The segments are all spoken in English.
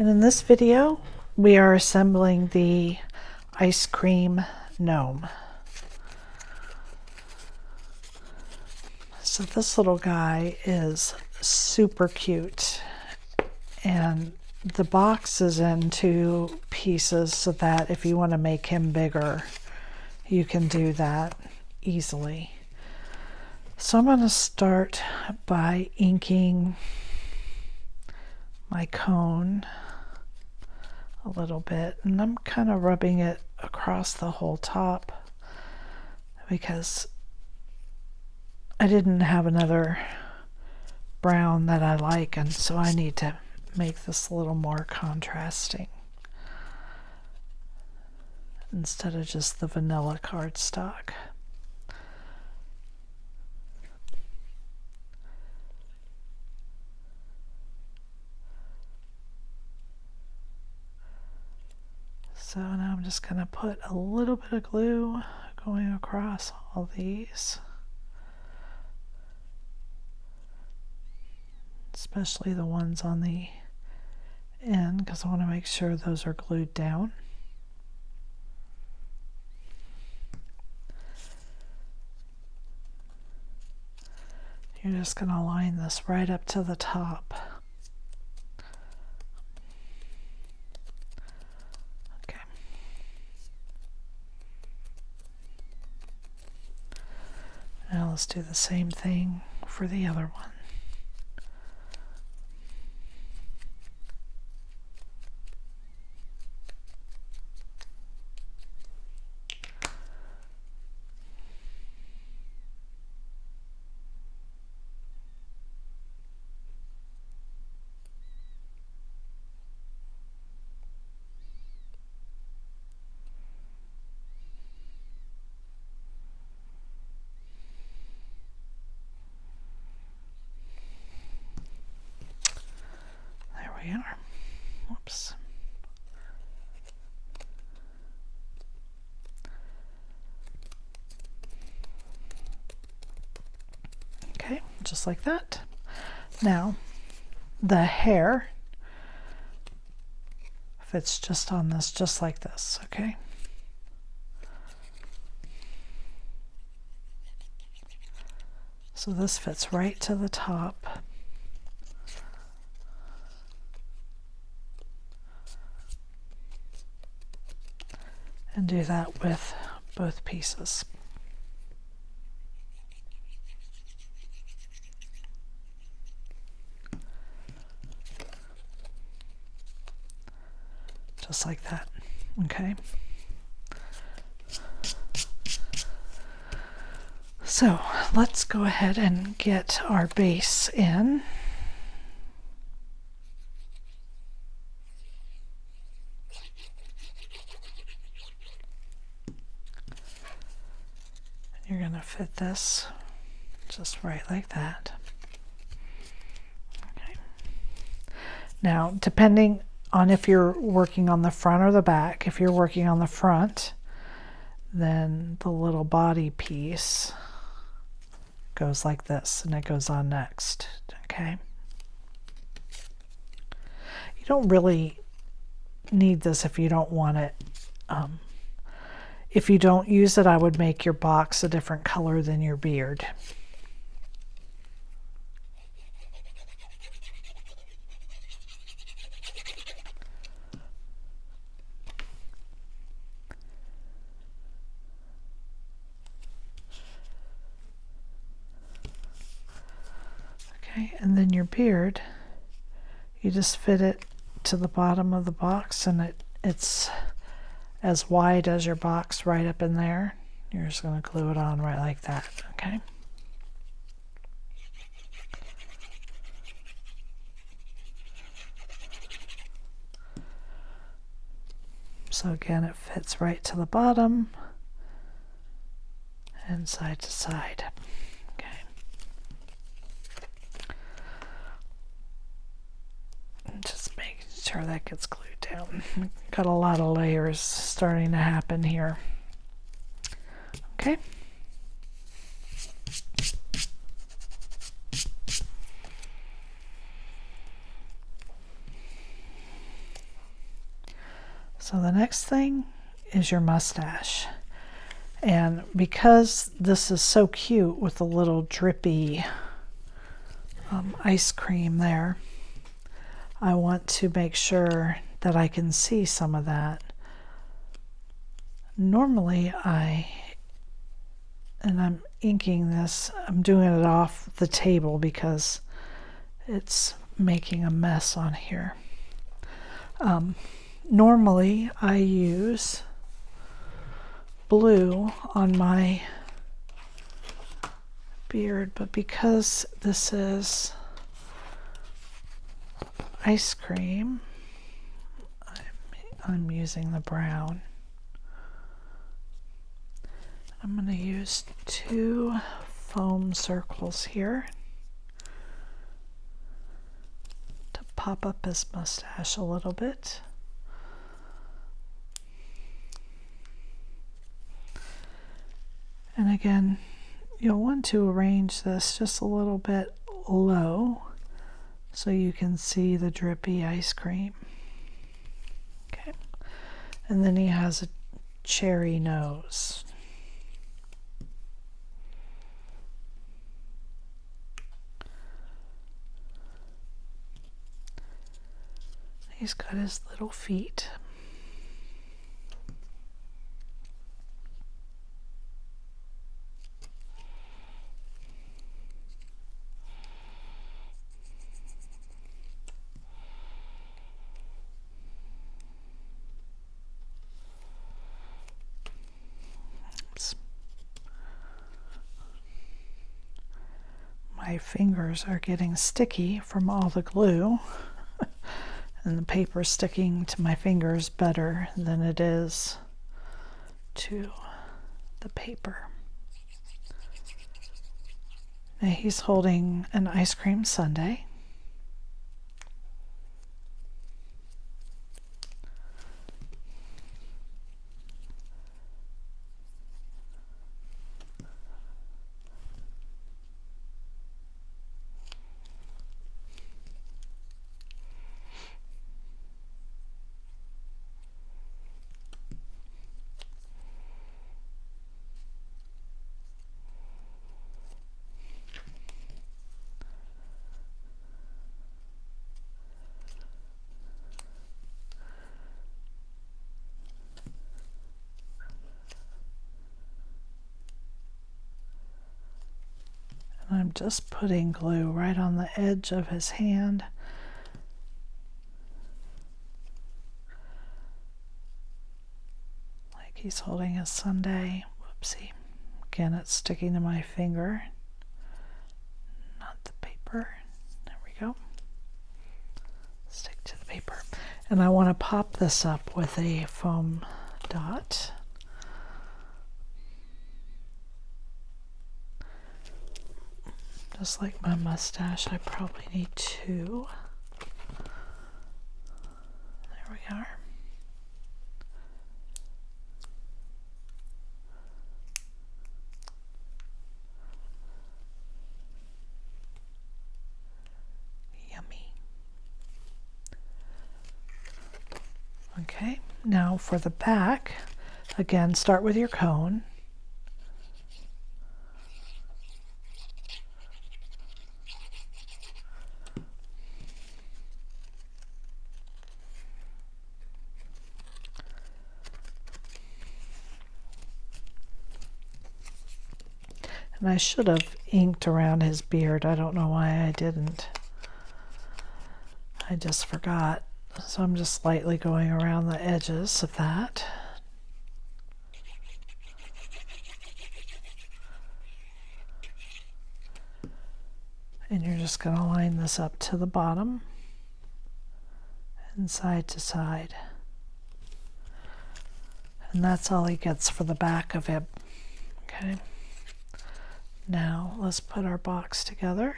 And in this video, we are assembling the ice cream gnome. So this little guy is super cute, and the box is in two pieces so that if you want to make him bigger, you can do that easily. So I'm going to start by inking my cone a little bit, and I'm kind of rubbing it across the whole top because I didn't have another brown that I like, and so I need to make this a little more contrasting instead of just the vanilla cardstock. So now I'm just going to put a little bit of glue going across all these, especially the ones on the end, because I want to make sure those are glued down. You're just going to line this right up to the top. Now let's do the same thing for the other one. We are. Whoops. Okay, just like that. Now, the hair fits just on this, just like this, okay? So this fits right to the top. And do that with both pieces. Just like that, okay? So let's go ahead and get our base in. You're going to fit this just right like that. Okay. Now, depending on if you're working on the front or the back, if you're working on the front, then the little body piece goes like this, and it goes on next, okay? You don't really need this if you don't want it. If you don't use it, I would make your box a different color than your beard. Okay, and then your beard, you just fit it to the bottom of the box, and it's as wide as your box right up in there. You're just going to glue it on right like that, okay? So again, it fits right to the bottom and side to side, okay? And just making sure that gets glued down. Got a lot of layers starting to happen here. Okay. So the next thing is your mustache. And because this is so cute with the little drippy ice cream there, I want to make sure that I can see some of that. Normally I'm inking this, I'm doing it off the table because it's making a mess on here. Normally I use blue on my beard, but because this is ice cream, I'm using the brown. I'm going to use 2 foam circles here to pop up his mustache a little bit. And again, you'll want to arrange this just a little bit low so you can see the drippy ice cream. Okay. And then he has a cherry nose. He's got his little feet. Oops. My fingers are getting sticky from all the glue. And the paper sticking to my fingers better than it is to the paper. Now he's holding an ice cream sundae. I'm just putting glue right on the edge of his hand. Like he's holding a sundae. Whoopsie. Again, it's sticking to my finger, not the paper. There we go. Stick to the paper. And I want to pop this up with a foam dot. Just like my mustache, I probably need 2. There we are. Yummy. Okay, now for the back, again, start with your cone. And I should have inked around his beard. I don't know why I didn't. I just forgot. So I'm just lightly going around the edges of that. And you're just going to line this up to the bottom and side to side. And that's all he gets for the back of him. Okay. Now let's put our box together.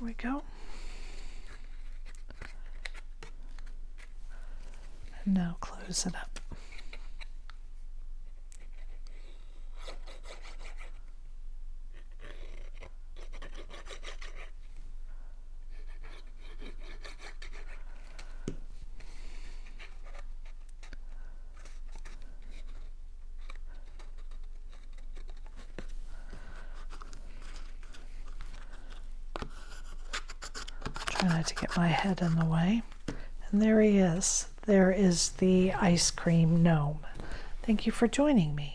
There we go. And now close it up. Try not to get my head in the way. And there he is. There is the ice cream gnome. Thank you for joining me.